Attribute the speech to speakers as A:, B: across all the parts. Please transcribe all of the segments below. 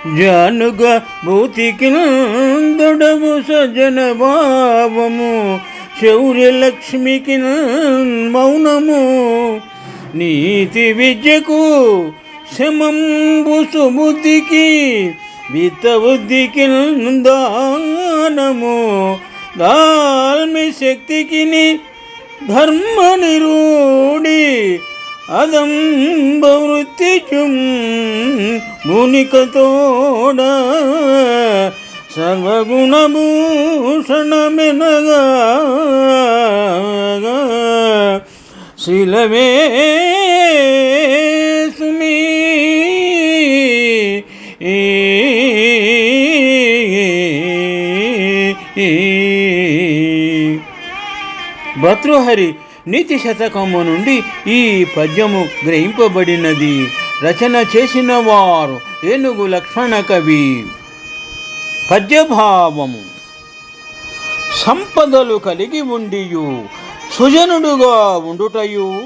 A: జానుగా భూతికి దొడవు సజ్జన భావము శౌర్యలక్ష్మికి మౌనము నీతి విద్యకు శమంబు సుబుద్ధికి విత్త బుద్ధికి దానము దాల్మి శక్తికి ధర్మ నిరూఢి అదంబ వృత్తిచుం మునికతోడ సర్వగుణభూషణమెనగా శీలమే సుమీ భర్తృహరి నీతి శతకము నుండి ఈ పద్యము గ్రహింపబడినది. రచన చేసిన వారు ఏనుగు లక్ష్మణ కవి. పద్యభావము. సంపదలు కలిగి ఉండియు సుజనుడుగా ఉండుటయు,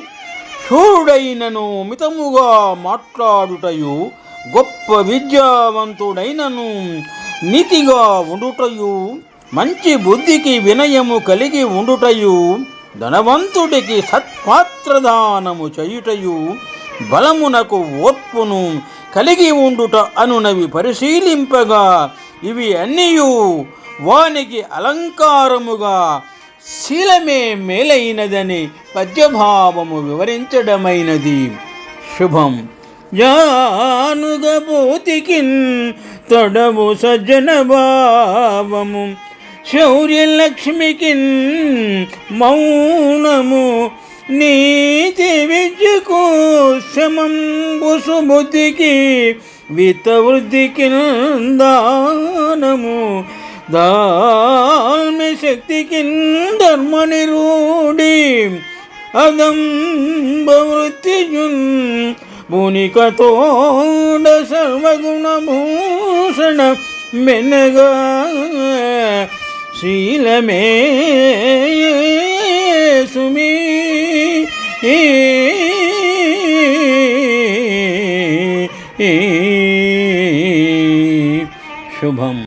A: శూరుడైనను మితముగా మాట్లాడుటయు, గొప్ప విద్యావంతుడైనను నీతిగా ఉండుటయు, మంచి బుద్ధికి వినయము కలిగి ఉండుటయు, ధనవంతుడికి సత్పాత్రదానము చేయుటయు, బలమునకు ఓర్పును కలిగి ఉండుట అనునవి పరిశీలింపగా ఇవి అన్నీయు వానికి అలంకారముగా శీలమే మేలైనదని పద్యభావము వివరించడమైనది. శుభం. జానుగభూతికి తొడవు సజ్జన భావము శౌర్యలక్ష్మికి మౌనము నీతి విద్యకు శమంబు సుబుద్ధికి విత్త వృద్ధికి దానము దాల్మి శక్తికి ధర్మ నిరూఢి అదంబ వృత్తిజున్ మునికతోడ సర్వగుణభూషణ మెనగా శీలమే సుమీ శుభం.